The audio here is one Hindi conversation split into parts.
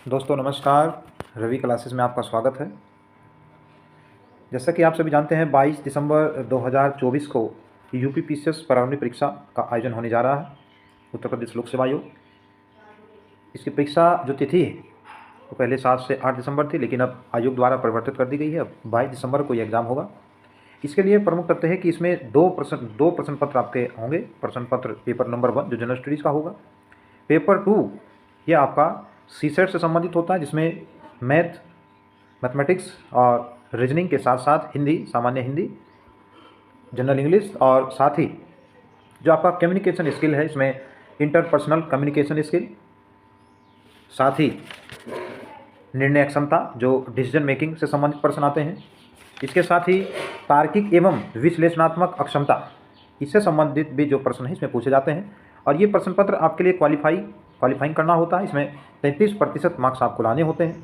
दोस्तों नमस्कार। रवि क्लासेस में आपका स्वागत है। जैसा कि आप सभी जानते हैं 22 दिसंबर 2024 को यूपीपीसीएस प्रारंभिक परीक्षा का आयोजन होने जा रहा है उत्तर प्रदेश लोक सेवा आयोग। इसकी परीक्षा जो तिथि है वो पहले 7 से 8 दिसंबर थी, लेकिन अब आयोग द्वारा परिवर्तित कर दी गई है। अब 22 दिसंबर को ये एग्ज़ाम होगा। इसके लिए प्रमुख तथ्य है कि इसमें दो प्रश्न पत्र आपके होंगे। प्रश्न पत्र पेपर नंबर 1 जो जनरल स्टडीज़ का होगा, पेपर 2 ये आपका सीसेट से संबंधित होता है, जिसमें मैथमेटिक्स और रीजनिंग के साथ साथ हिंदी, सामान्य हिंदी, जनरल इंग्लिश और साथ ही जो आपका कम्युनिकेशन स्किल है, इसमें इंटरपर्सनल कम्युनिकेशन स्किल, साथ ही निर्णय क्षमता जो डिसीजन मेकिंग से संबंधित प्रश्न आते हैं, इसके साथ ही तार्किक एवं विश्लेषणात्मक अक्षमता, इससे संबंधित भी जो प्रश्न है इसमें पूछे जाते हैं। और ये प्रश्न पत्र आपके लिए क्वालिफाइंग करना होता है। इसमें 33% मार्क्स आपको लाने होते हैं।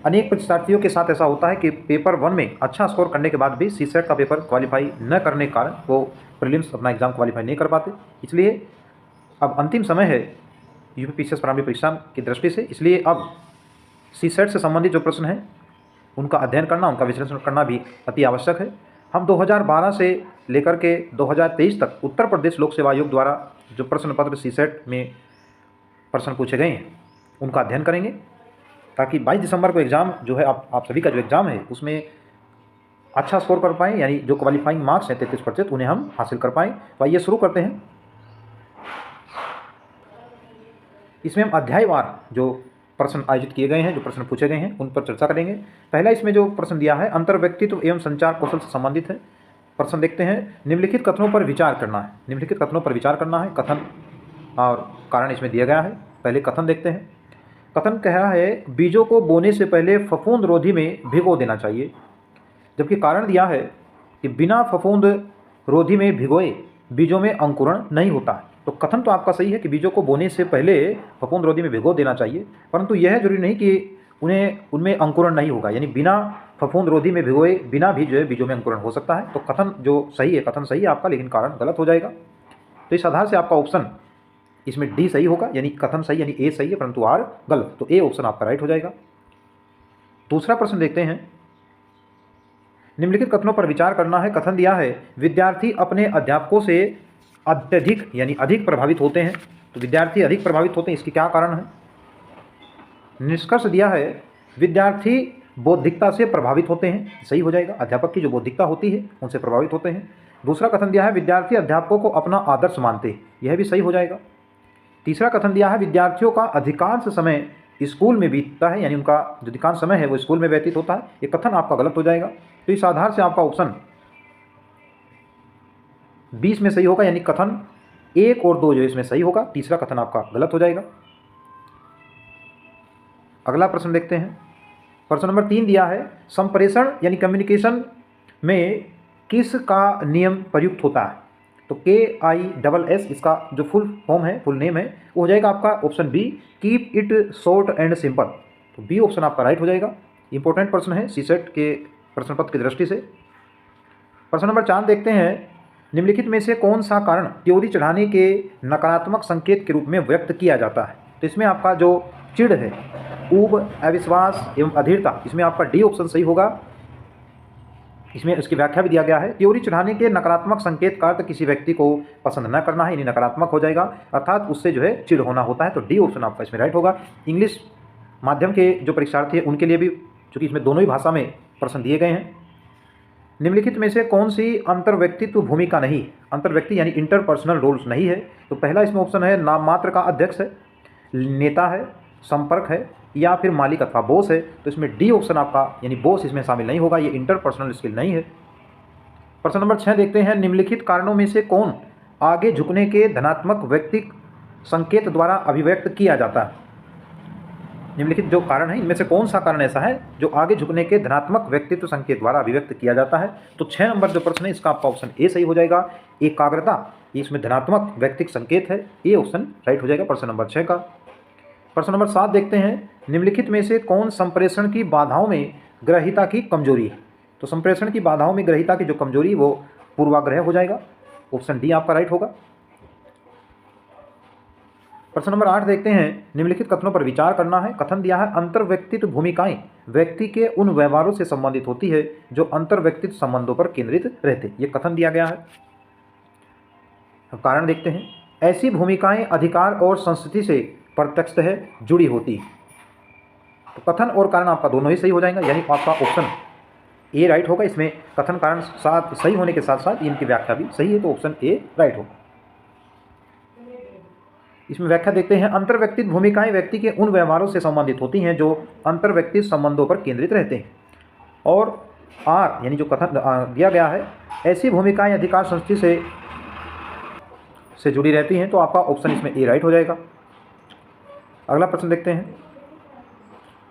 अनेक परीक्षार्थियों के साथ ऐसा होता है कि पेपर 1 में अच्छा स्कोर करने के बाद भी सीसेट का पेपर क्वालिफाई न करने के कारण वो प्रीलिम्स अपना एग्ज़ाम क्वालिफाई नहीं कर पाते। इसलिए अब अंतिम समय है यूपीपीसीएस प्रारंभिक परीक्षा की दृष्टि से, इसलिए अब सीसेट से संबंधित जो प्रश्न हैं उनका अध्ययन करना, उनका विश्लेषण करना भी अति आवश्यक है। हम 2012 से लेकर के 2023 तक उत्तर प्रदेश लोक सेवा आयोग द्वारा जो प्रश्न पत्र सीसेट में प्रश्न पूछे गए हैं उनका अध्ययन करेंगे, ताकि 22 दिसंबर को एग्ज़ाम जो है आप सभी का जो एग्ज़ाम है उसमें अच्छा स्कोर कर पाएँ, यानी जो क्वालिफाइंग मार्क्स हैं 33% उन्हें हम हासिल कर पाएँ। तो आइए शुरू करते हैं। इसमें हम अध्यायवार जो प्रश्न आयोजित किए गए हैं, जो प्रश्न पूछे गए हैं, उन पर चर्चा करेंगे। पहला इसमें जो प्रश्न दिया है अंतर्व्यक्तित्व एवं संचार कौशल से संबंधित है। प्रश्न देखते हैं। निम्नलिखित कथनों पर विचार करना है। निम्नलिखित कथनों पर विचार करना है। कथन और कारण इसमें दिया गया है। पहले कथन देखते हैं। कथन कहा है बीजों को बोने से पहले फफूंद रोधी में भिगो देना चाहिए, जबकि कारण दिया है कि बिना फफूंद रोधी में भिगोए बीजों में अंकुरण नहीं होता है। तो कथन तो आपका सही है कि बीजों को बोने से पहले फफूंद रोधी में भिगो देना चाहिए, परंतु यह जरूरी नहीं कि उनमें अंकुरण नहीं होगा, यानी बिना फफूंद रोधी में भिगोए बिना भी जो है बीजों में अंकुरण हो सकता है। तो कथन जो सही है, कथन सही है आपका, लेकिन कारण गलत हो जाएगा। तो इस आधार से आपका ऑप्शन इसमें डी सही होगा, यानी कथन सही, यानी ए सही है परंतु आर गलत। तो ए ऑप्शन आपका राइट हो जाएगा। दूसरा प्रश्न देखते हैं। निम्नलिखित कथनों पर विचार करना है। कथन दिया है विद्यार्थी अपने अध्यापकों से अत्यधिक यानी अधिक प्रभावित होते हैं। तो विद्यार्थी अधिक प्रभावित होते हैं, इसके क्या कारण है? निष्कर्ष दिया है विद्यार्थी बौद्धिकता से प्रभावित होते हैं, सही हो जाएगा। अध्यापक की जो बौद्धिकता होती है उनसे प्रभावित होते हैं। दूसरा कथन दिया है विद्यार्थी अध्यापकों को अपना आदर्श मानते हैं, यह भी सही हो जाएगा। तीसरा कथन दिया है विद्यार्थियों का अधिकांश समय स्कूल में बीतता है, यानी उनका जो अधिकांश समय है वो स्कूल में व्यतीत होता है। ये कथन आपका गलत हो जाएगा। तो इस आधार से आपका ऑप्शन 20 में सही होगा, यानी कथन 1 और 2 जो इसमें सही होगा। तीसरा कथन आपका गलत हो जाएगा। अगला प्रश्न देखते हैं। प्रश्न नंबर 3 दिया है संप्रेषण यानी कम्युनिकेशन में किस का नियम प्रयुक्त होता है? तो KISS इसका जो फुल फॉर्म है, फुल नेम है, वो हो जाएगा आपका option B, keep it short and simple. तो बी ऑप्शन आपका राइट हो जाएगा। इंपॉर्टेंट प्रश्न है सीसेट के प्रश्न पत्र की दृष्टि से। प्रश्न नंबर 4 देखते हैं। निम्नलिखित में से कौन सा कारण त्योरी चढ़ाने के नकारात्मक संकेत के रूप में व्यक्त किया जाता है? तो इसमें आपका जो चिढ़ है, ऊब, अविश्वास एवं अधीरता, इसमें आपका डी ऑप्शन सही होगा। इसमें उसकी व्याख्या भी दिया गया है। त्योरी चढ़ाने के नकारात्मक संकेत का अर्थ किसी व्यक्ति को पसंद न करना है, यानी नकारात्मक हो जाएगा, अर्थात उससे जो है चिढ़ होना होता है। तो डी ऑप्शन आपका इसमें राइट होगा। इंग्लिश माध्यम के जो परीक्षार्थी हैं उनके लिए भी, चूँकि इसमें दोनों ही भाषा में प्रश्न दिए गए हैं। निम्नलिखित में से कौन सी अंतर्व्यक्तित्व भूमिका नहीं, अंतर्व्यक्ति यानी इंटरपर्सनल रोल्स नहीं है? तो पहला इसमें ऑप्शन है नाम मात्र का अध्यक्ष है, नेता है, संपर्क है, या फिर मालिक अथवा बॉस है। तो इसमें डी ऑप्शन आपका यानी बॉस इसमें शामिल नहीं होगा, ये इंटरपर्सनल स्किल नहीं है। प्रश्न नंबर 6 देखते हैं। निम्नलिखित कारणों में से कौन आगे झुकने के धनात्मक व्यक्तिक संकेत द्वारा अभिव्यक्त किया जाता है? निम्नलिखित जो कारण है इनमें से कौन सा कारण ऐसा है जो आगे झुकने के धनात्मक व्यक्तित्व संकेत द्वारा अभिव्यक्त किया जाता है? तो 6 नंबर जो प्रश्न है इसका आपका ऑप्शन ए सही हो जाएगा। एकाग्रता, इसमें धनात्मक व्यक्तिक संकेत है, ए ऑप्शन राइट हो जाएगा प्रश्न नंबर 6 का। प्रश्न नंबर 7 देखते हैं। निम्नलिखित में से कौन संप्रेषण की बाधाओं में ग्रहिता की कमजोरी है? तो संप्रेषण की बाधाओं में ग्रहिता की जो कमजोरी वो पूर्वाग्रह हो जाएगा, ऑप्शन डी आपका राइट होगा। प्रश्न नंबर 8 देखते हैं, निम्नलिखित कथनों पर विचार करना है। कथन दिया है, अंतर्व्यक्तित्व भूमिकाएं व्यक्ति के उन व्यवहारों से संबंधित होती है जो अंतर्व्यक्तित्व संबंधों पर केंद्रित रहते। ये कथन दिया गया है। कारण देखते हैं, ऐसी भूमिकाएं अधिकार और संस्कृति से प्रत्यक्षतः जुड़ी होती है। तो कथन और कारण आपका दोनों ही सही हो जाएगा, यानी आपका ऑप्शन ए राइट होगा। इसमें कथन कारण साथ सही होने के साथ साथ इनकी व्याख्या भी सही है, तो ऑप्शन ए राइट होगा। इसमें व्याख्या देखते हैं, अंतर्व्यक्तित्व भूमिकाएं व्यक्ति के उन व्यवहारों से संबंधित होती हैं जो अंतर्व्यक्तित्व संबंधों पर केंद्रित रहते हैं। और आर यानी जो कथन दिया गया है, ऐसी भूमिकाएं अधिकार संस्कृति से जुड़ी रहती हैं, तो आपका ऑप्शन इसमें ए राइट हो जाएगा। अगला प्रश्न देखते हैं।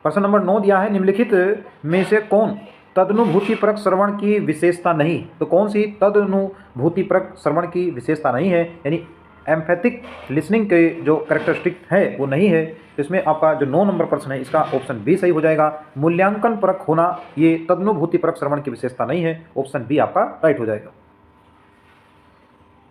प्रश्न नंबर 9 दिया है, निम्नलिखित में से कौन तदनुभूतिपरक श्रवण की विशेषता नहीं। तो कौन सी तदनुभूतिपरक श्रवण की विशेषता नहीं है, यानी एम्फेथिक लिसनिंग के जो कैरेक्टरिस्टिक है वो नहीं है। तो इसमें आपका जो 9 नंबर प्रश्न है इसका ऑप्शन बी सही हो जाएगा। मूल्यांकन परक होना ये तदनुभूतिपरक श्रवण की विशेषता नहीं है, ऑप्शन बी आपका राइट हो जाएगा।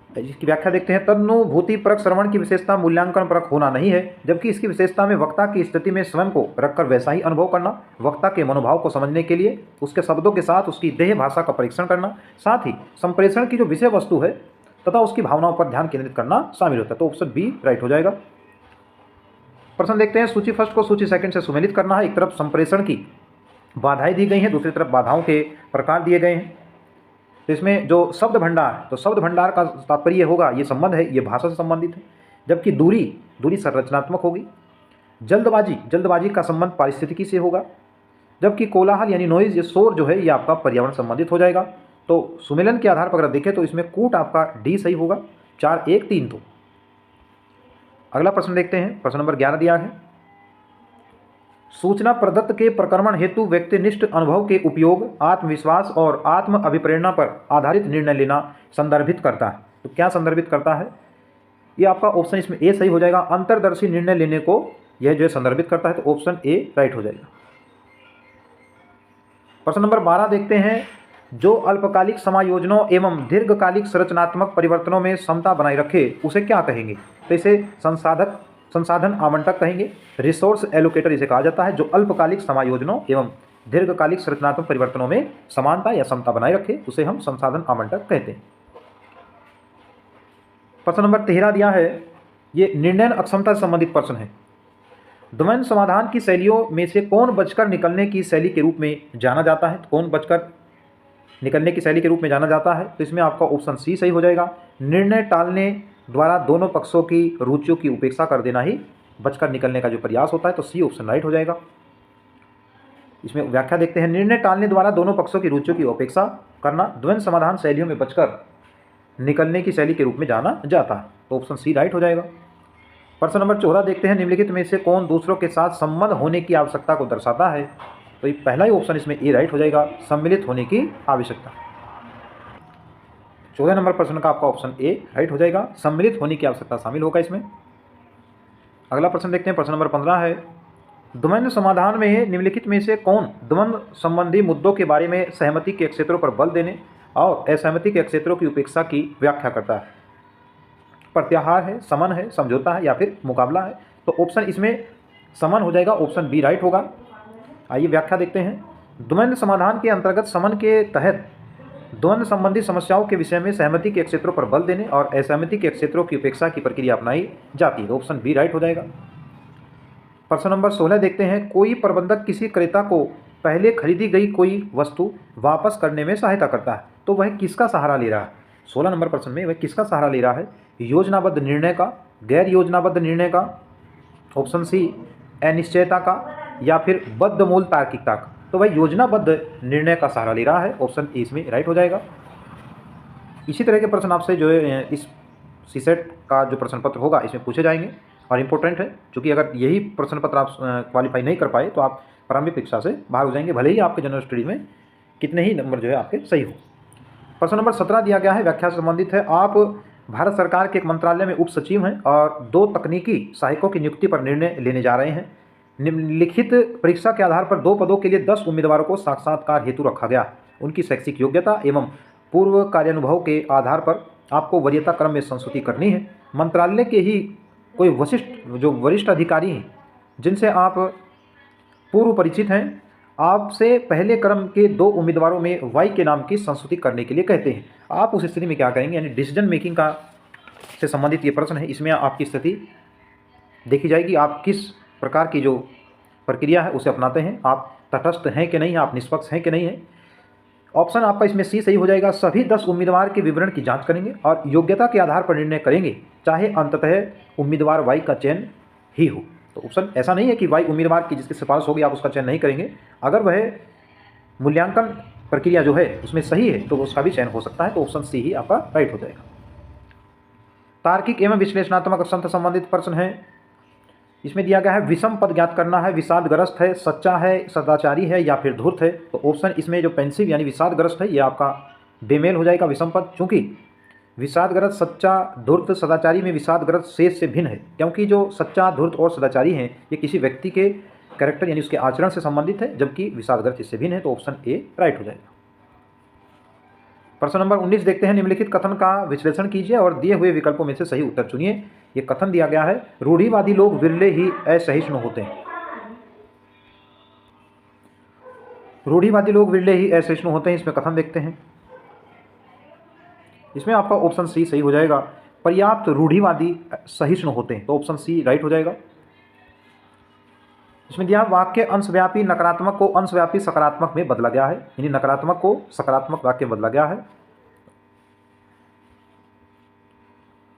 इसकी व्याख्या देखते हैं, तदनुभूतिपरक श्रवण की विशेषता मूल्यांकन परक होना नहीं है, जबकि इसकी विशेषता में वक्ता की स्थिति में स्वयं को रखकर वैसा ही अनुभव करना, वक्ता के मनोभाव को समझने के लिए उसके शब्दों के साथ उसकी देह भाषा का परीक्षण करना, साथ ही संप्रेषण की जो विषय वस्तु है तथा उसकी भावनाओं पर ध्यान केंद्रित करना शामिल होता है। तो ऑप्शन बी राइट हो जाएगा। प्रश्न देखते हैं, सूची फर्स्ट को सूची सेकंड से सुमेलित करना है। एक तरफ संप्रेषण की बाधाएं दी गई हैं, दूसरी तरफ बाधाओं के प्रकार दिए गए हैं। तो इसमें जो शब्द भंडार, तो शब्द भंडार का तात्पर्य होगा ये संबंध है, ये भाषा से संबंधित है। जबकि दूरी संरचनात्मक होगी। जल्दबाजी का संबंध पारिस्थितिकी से होगा। जबकि कोलाहल यानी नॉइज, ये शोर जो है ये आपका पर्यावरण संबंधित हो जाएगा। तो सुमेलन के आधार पर अगर देखें तो इसमें कूट आपका डी सही होगा। 4 1 3 2। अगला प्रश्न देखते हैं। प्रश्न नंबर 11 दिया है, सूचना प्रदत्त के प्रक्रमण हेतु व्यक्तिनिष्ठ अनुभव के उपयोग आत्मविश्वास और आत्म अभिप्रेरणा पर आधारित निर्णय लेना संदर्भित करता है। तो क्या संदर्भित करता है, ये आपका ऑप्शन इसमें ए सही हो जाएगा। अंतर्दर्शी निर्णय लेने को यह जो है संदर्भित करता है, तो ऑप्शन ए राइट हो जाएगा। प्रश्न नंबर 12 देखते हैं, जो अल्पकालिक समायोजनों एवं दीर्घकालिक संरचनात्मक परिवर्तनों में समता बनाए रखे उसे क्या कहेंगे। तो इसे संसाधन आवंटक कहेंगे, रिसोर्स एलोकेटर इसे कहा जाता है। जो अल्पकालिक समायोजनों एवं दीर्घकालिक संरचनात्मक परिवर्तनों में समानता या समता बनाए रखे उसे हम संसाधन आवंटक कहते हैं। प्रश्न नंबर 13 दिया है, ये निर्णय अक्षमता से संबंधित प्रश्न है। द्वंद्व समाधान की शैलियों में से कौन बचकर निकलने की शैली के रूप में जाना जाता है। कौन बचकर निकलने की शैली के रूप में जाना जाता है, तो इसमें आपका ऑप्शन सी सही हो जाएगा। निर्णय टालने द्वारा दोनों पक्षों की रुचियों की उपेक्षा कर देना ही बचकर निकलने का जो प्रयास होता है, तो सी ऑप्शन राइट हो जाएगा। इसमें व्याख्या देखते हैं, निर्णय टालने द्वारा दोनों पक्षों की रुचियों की उपेक्षा करना द्वंद्व समाधान शैलियों में बचकर निकलने की शैली के रूप में जाना जाता है, तो ऑप्शन सी राइट हो जाएगा। प्रश्न नंबर 14 देखते हैं, निम्नलिखित में से कौन दूसरों के साथ संबंध होने की आवश्यकता को दर्शाता है। तो ये पहला ही ऑप्शन इसमें ए राइट हो जाएगा, सम्मिलित होने की आवश्यकता। 14 नंबर प्रश्न का आपका ऑप्शन ए राइट हो जाएगा, सम्मिलित होने की आवश्यकता शामिल होगा इसमें। अगला प्रश्न देखते हैं। प्रश्न नंबर 15 है, द्वंद्व समाधान में निम्नलिखित में से कौन द्वंद्व संबंधी मुद्दों के बारे में सहमति के क्षेत्रों पर बल देने और असहमति के क्षेत्रों की उपेक्षा की व्याख्या करता है। प्रत्याहार है, समन है, समझौता है या फिर मुकाबला है। तो ऑप्शन इसमें समन हो जाएगा, ऑप्शन बी राइट होगा। आइए व्याख्या देखते हैं। द्वंद्व समाधान के अंतर्गत समन के तहत द्वंद्व संबंधी समस्याओं के विषय में सहमति के क्षेत्रों पर बल देने और असहमति के क्षेत्रों की उपेक्षा की प्रक्रिया अपनाई जाती है, तो ऑप्शन बी राइट हो जाएगा। प्रश्न नंबर 16 देखते हैं, कोई प्रबंधक किसी क्रेता को पहले खरीदी गई कोई वस्तु वापस करने में सहायता करता है, तो वह किसका सहारा ले रहा है। 16 नंबर प्रश्न में वह किसका सहारा ले रहा है, योजनाबद्ध निर्णय का, गैर योजनाबद्ध निर्णय का, ऑप्शन सी अनिश्चयता का, या फिर बद्धमूल तार्किकता का। तो वह योजनाबद्ध निर्णय का सहारा ले रहा है, ऑप्शन ए इसमें राइट हो जाएगा। इसी तरह के प्रश्न आपसे जो है इस सीसेट का जो प्रश्न पत्र होगा इसमें पूछे जाएंगे और इम्पोर्टेंट है, क्योंकि अगर यही प्रश्न पत्र आप क्वालिफाई नहीं कर पाए तो आप प्रारंभिक परीक्षा से बाहर हो जाएंगे, भले ही आपके जनरल स्टडीज में कितने ही नंबर जो है आपके सही हो। प्रश्न नंबर 17 दिया गया है, व्याख्या से संबंधित है। आप भारत सरकार के एक मंत्रालय में उप सचिव हैं और 2 तकनीकी सहायकों की नियुक्ति पर निर्णय लेने जा रहे हैं। निम्नलिखित परीक्षा के आधार पर 2 पदों के लिए 10 उम्मीदवारों को साक्षात्कार हेतु रखा गया। उनकी शैक्षिक योग्यता एवं पूर्व कार्यानुभव के आधार पर आपको वरीयता क्रम में संस्तुति करनी है। मंत्रालय के ही कोई जो वरिष्ठ अधिकारी हैं जिनसे आप पूर्व परिचित हैं, आपसे पहले क्रम के 2 उम्मीदवारों में वाई के नाम की संस्तुति करने के लिए कहते हैं। आप उस स्थिति में क्या करेंगे, यानी डिसीजन मेकिंग का से संबंधित ये प्रश्न है। इसमें आपकी स्थिति देखी जाएगी, आप किस प्रकार की जो प्रक्रिया है उसे अपनाते हैं, आप तटस्थ हैं कि नहीं, आप निष्पक्ष हैं कि नहीं है। ऑप्शन आपका इसमें सी सही हो जाएगा। सभी 10 उम्मीदवार के विवरण की जांच करेंगे और योग्यता के आधार पर निर्णय करेंगे, चाहे अंततः उम्मीदवार वाई का चयन ही हो। तो ऑप्शन ऐसा नहीं है कि वाई उम्मीदवार की जिसकी सिफारिश होगी आप उसका चयन नहीं करेंगे। अगर वह मूल्यांकन प्रक्रिया जो है उसमें सही है तो उसका भी चयन हो सकता है। तो ऑप्शन सी ही आपका राइट हो जाएगा। तार्किक एवं विश्लेषणात्मक अक्षमता संबंधित प्रश्न है। इसमें दिया गया है विषम पद ज्ञात करना है, विषादग्रस्त है, सच्चा है, सदाचारी है या फिर धूर्त है। तो ऑप्शन इसमें जो पेंसिव यानी विषादग्रस्त है ये आपका बेमेल हो जाएगा विषम पद, क्योंकि विषादग्रस्त, सच्चा, धूर्त, सदाचारी में विषादग्रस्त शेष से भिन्न है, क्योंकि जो सच्चा, धूर्त और सदाचारी हैं ये किसी व्यक्ति के कैरेक्टर यानी उसके आचरण से संबंधित है, जबकि विषादग्रस्त इससे भिन्न है। तो ऑप्शन ए राइट हो जाएगा। प्रश्न नंबर 19 देखते हैं। निम्नलिखित कथन का विश्लेषण कीजिए और दिए हुए विकल्पों में से सही उत्तर चुनिए। ये कथन दिया गया है, रूढ़िवादी लोग विरले ही असहिष्णु होते हैं। रूढ़िवादी लोग विरले ही असहिष्णु होते हैं, इसमें कथन देखते हैं। इसमें आपका ऑप्शन सी सही हो जाएगा, पर्याप्त रूढ़िवादी सहिष्णु होते हैं। तो ऑप्शन सी राइट हो जाएगा। इसमें दिया वाक्य अंशव्यापी नकारात्मक को अंशव्यापी सकारात्मक में बदला गया है, यानी नकारात्मक को सकारात्मक वाक्य में बदला गया है।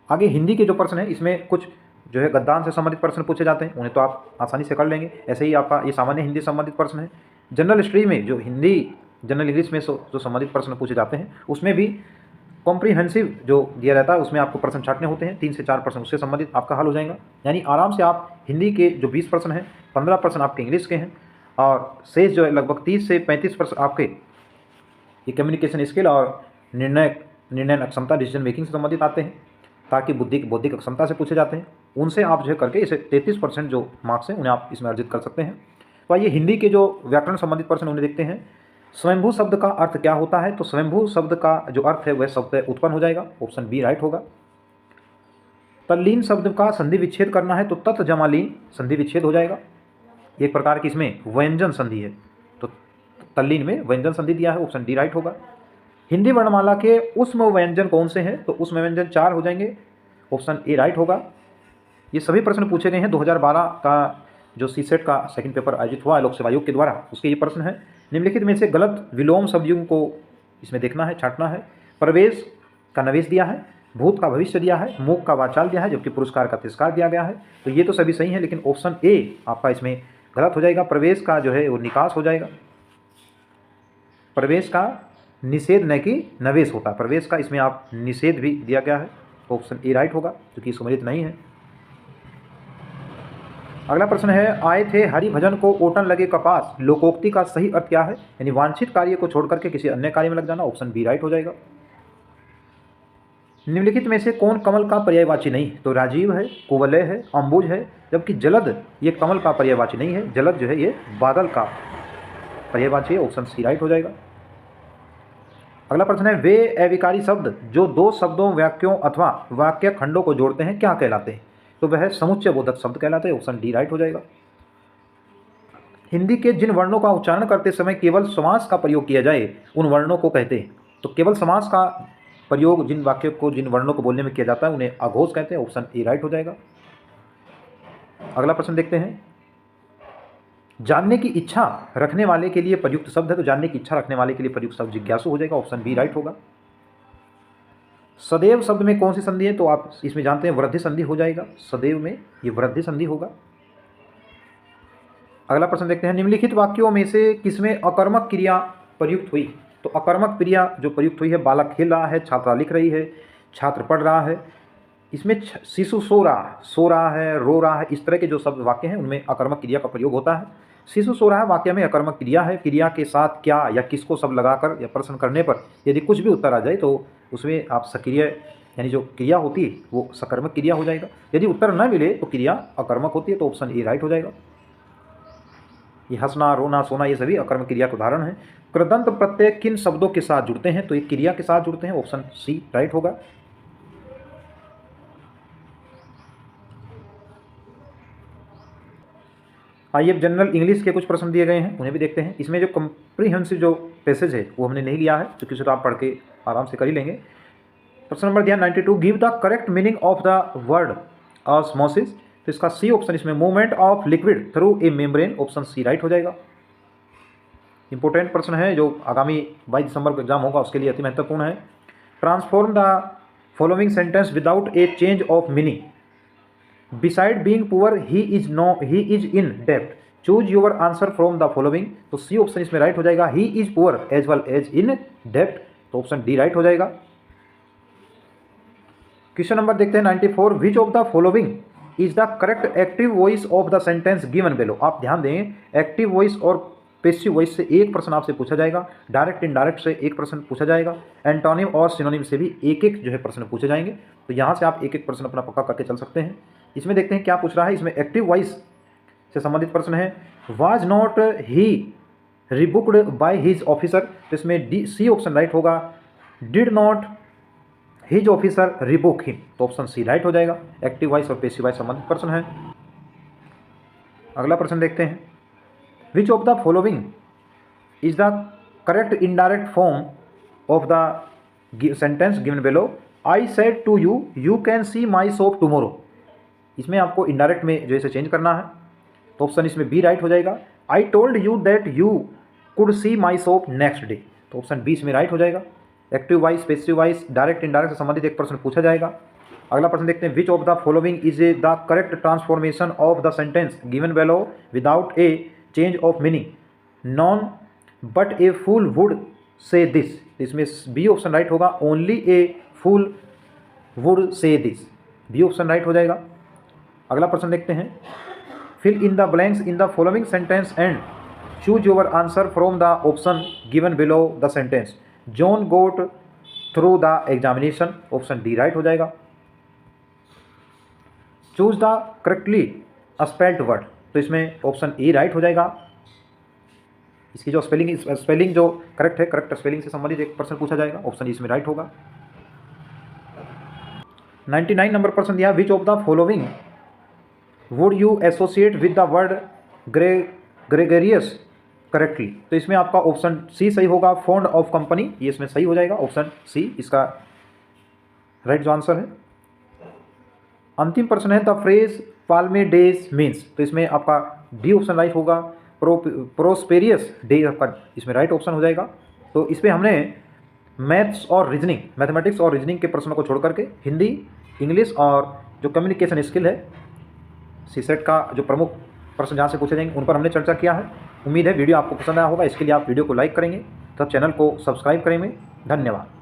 आगे हिंदी के जो प्रश्न है इसमें कुछ जो है गद्दान से संबंधित प्रश्न पूछे जाते हैं, उन्हें तो आप आसानी से कर लेंगे। ऐसे ही आपका ये सामान्य हिंदी संबंधित प्रश्न है। जनरल हिस्ट्री में जो हिंदी जनरल इंग्लिश में जो संबंधित प्रश्न पूछे जाते हैं उसमें भी कॉम्प्रीहेंसिव जो दिया रहता है उसमें आपको प्रश्न छाटने होते हैं, 3 से 4 प्रश्न उससे संबंधित आपका हल हो जाएगा। यानी आराम से आप हिंदी के जो 20 प्रश्न हैं 15 प्रश्न आपके इंग्लिश के हैं और शेष जो है लगभग 30 से 35 प्रश्न आपके ये कम्युनिकेशन स्किल और निर्णय क्षमता डिसीजन मेकिंग से संबंधित आते हैं, ताकि बौद्धिक क्षमता से पूछे जाते हैं। उनसे आप जो है करके इसे 33% जो मार्क्स हैं उन्हें आप इसमें अर्जित कर सकते हैं। तो आइए हिंदी के जो व्याकरण संबंधित प्रश्न उन्हें देखते हैं। स्वयंभू शब्द का अर्थ क्या होता है? तो स्वयंभू शब्द का जो अर्थ है वह शब्द उत्पन्न हो जाएगा, ऑप्शन बी राइट होगा। तल्लीन शब्द का संधि विच्छेद करना है तो तत् जमा लीन संधि विच्छेद हो जाएगा। एक प्रकार की इसमें व्यंजन संधि है, तो तल्लीन में व्यंजन संधि दिया है, ऑप्शन डी राइट होगा। हिंदी वर्णमाला के उष्म व्यंजन कौन से हैं? तो उष्म व्यंजन 4 हो जाएंगे, ऑप्शन ए राइट होगा। ये सभी प्रश्न पूछे गए हैं 2012 का जो सीसेट का सेकंड पेपर आयोजित हुआ है लोक सेवा आयोग के द्वारा, उसके ये प्रश्न है। निम्नलिखित में से गलत विलोम शब्दों को इसमें देखना है, छांटना है। प्रवेश का नवेश दिया है, भूत का भविष्य दिया है, मूक का वाचाल दिया है, जबकि पुरस्कार का तिरस्कार दिया गया है। तो ये तो सभी सही है, लेकिन ऑप्शन ए आपका इसमें गलत हो जाएगा। प्रवेश का जो है वो निकास हो जाएगा। प्रवेश का निषेध न कि नवेश होता, प्रवेश का इसमें आप निषेध भी दिया गया है, ऑप्शन ए राइट होगा, क्योंकि सम्मिलित नहीं है। अगला प्रश्न है, आए थे हरि भजन को ओटन लगे कपास, लोकोक्ति का सही अर्थ क्या है? यानी वांछित कार्य को छोड़ करके किसी अन्य कार्य में लग जाना, ऑप्शन बी राइट हो जाएगा। निम्नलिखित में से कौन कमल का पर्यायवाची नहीं? तो राजीव है, कुवलय है, अंबुज है, जबकि जलद ये कमल का पर्यायवाची नहीं है। जलद जो है ये बादल का पर्यायवाची है, ऑप्शन सी राइट हो जाएगा। अगला प्रश्न है, वे अविकारी शब्द जो 2 शब्दों, वाक्यों अथवा वाक्य खंडों को जोड़ते हैं क्या कहलाते हैं? तो वह समुच्चय बोधक शब्द कहलाते हैं, ऑप्शन डी राइट हो जाएगा। हिंदी के जिन वर्णों का उच्चारण करते समय केवल समास का प्रयोग किया जाए उन वर्णों को कहते हैं। तो केवल समास का प्रयोग जिन वाक्यों को, जिन वर्णों को बोलने में किया जाता है उन्हें अघोष कहते हैं, ऑप्शन ए राइट हो जाएगा। अगला प्रश्न देखते हैं, जानने की इच्छा रखने वाले के लिए प्रयुक्त शब्द है, तो जानने की इच्छा रखने वाले के लिए प्रयुक्त शब्द जिज्ञासु हो जाएगा, ऑप्शन बी राइट होगा। सदैव शब्द में कौन सी संधि है? तो आप इसमें जानते हैं वृद्धि संधि हो जाएगा, सदैव में ये वृद्धि संधि होगा। अगला प्रश्न देखते हैं, निम्नलिखित वाक्यों में से किसमें अकर्मक क्रिया प्रयुक्त हुई? तो अकर्मक क्रिया जो प्रयुक्त हुई है, बालक खेल रहा है, छात्रा लिख रही है, छात्र पढ़ रहा है। इसमें शिशु सो रहा है, रो रहा है, इस तरह के जो शब्द वाक्य हैं उनमें अकर्मक क्रिया का प्रयोग होता है। शिशु सो रहा है वाक्य में अकर्मक क्रिया है, क्रिया के साथ क्या या किसको शब्द लगाकर या प्रश्न करने पर यदि कुछ भी उत्तर आ जाए तो उसमें आप सक्रिय यानी जो क्रिया होती है वो सकर्मक क्रिया हो जाएगा। यदि उत्तर न मिले तो क्रिया अकर्मक होती है, तो ऑप्शन ए राइट हो जाएगा। ये हंसना, रोना, सोना ये सभी अकर्मक क्रिया के उदाहरण हैं। कृदंत प्रत्यय किन शब्दों के साथ जुड़ते हैं? तो ये क्रिया के साथ जुड़ते हैं, ऑप्शन सी राइट होगा। आइए अब जनरल इंग्लिश के कुछ प्रश्न दिए गए हैं, उन्हें भी देखते हैं। इसमें जो कम्प्रीहेंसिव जो पैसेज है वो हमने नहीं लिया है, क्योंकि उसे तो आप पढ़ के आराम से कर ही लेंगे। प्रश्न नंबर दिया 92, give the correct meaning of the word osmosis. तो इसका सी ऑप्शन इसमें movement of liquid through a membrane, option C right हो जाएगा। इंपॉर्टेंट प्रश्न है जो आगामी 22 दिसंबर को एग्जाम होगा उसके लिए अति महत्वपूर्ण है। Transform the following sentence without a change of meaning. Beside being poor he is in डेब्ट, choose your answer from the following. तो सी ऑप्शन इसमें राइट हो जाएगा, he is poor as well as in डेब्ट, तो ऑप्शन डी राइट हो जाएगा। क्वेश्चन नंबर देखते हैं 94, विच of the following is the correct active voice of the sentence given below. आप ध्यान दें, एक्टिव वॉइस और पैसिव वॉइस से एक प्रश्न आपसे पूछा जाएगा, डायरेक्ट इनडायरेक्ट से एक प्रश्न पूछा जाएगा, एंटोनिम और सिनोनिम से भी एक एक जो है प्रश्न पूछे जाएंगे। तो यहाँ से आप एक एक प्रश्न अपना पक्का करके चल सकते हैं। इसमें देखते हैं क्या पूछ रहा है। इसमें एक्टिव वॉइस से संबंधित प्रश्न है, was not he rebuked by his officer. तो इसमें डी सी ऑप्शन राइट होगा, did not his officer rebuke him, तो ऑप्शन सी राइट हो जाएगा। एक्टिव वॉइस और पैसिव वॉइस संबंधित प्रश्न है। अगला प्रश्न देखते हैं, which of the following is the correct indirect form of the sentence given below. I said to you, you can see my shop tomorrow. इसमें आपको इनडायरेक्ट में जो है चेंज करना है, तो ऑप्शन इसमें बी राइट हो जाएगा। I told you that you could see my shop next day, तो ऑप्शन बी इसमें राइट हो जाएगा। Active voice, passive voice, direct indirect से संबंधित एक प्रश्न पूछा जाएगा। अगला प्रश्न देखते हैं, which of the following is the correct transformation of the sentence given below without a change of meaning. None but a fool would say this, इसमें बी ऑप्शन राइट होगा, only a fool would say this, B option right हो जाएगा। अगला प्रश्न देखते हैं, fill in the blanks in the following sentence and choose your answer from the option given below the sentence. John goat through the examination, option D right हो जाएगा। Choose the correctly spelled word, तो इसमें ऑप्शन ए राइट हो जाएगा। इसकी जो स्पेलिंग जो करेक्ट है, करेक्ट स्पेलिंग से संबंधित एक प्रश्न पूछा जाएगा, ऑप्शन इसमें राइट होगा। 99 नंबर प्रश्न दिया, which of the following would you associate with the word gregarious correctly. तो इसमें आपका ऑप्शन सी सही होगा, फॉन्ड ऑफ कंपनी, ये इसमें सही हो जाएगा, ऑप्शन सी इसका राइट जो आंसर है। अंतिम प्रश्न है, the phrase Palme days means, तो इसमें आपका डी ऑप्शन राइट होगा, प्रोस्पेरियस डे आपका इसमें राइट ऑप्शन हो जाएगा। तो इसमें हमने मैथ्स और रीजनिंग, मैथमेटिक्स और रीजनिंग के प्रश्नों को छोड़ करके हिंदी, इंग्लिश और जो कम्युनिकेशन स्किल है, सीसेट का जो प्रमुख प्रश्न जहाँ से पूछे जाएंगे उन पर हमने चर्चा किया है। उम्मीद है वीडियो आपको पसंद आया होगा। इसके लिए आप वीडियो को लाइक करेंगे, तब चैनल को सब्सक्राइब करेंगे। धन्यवाद।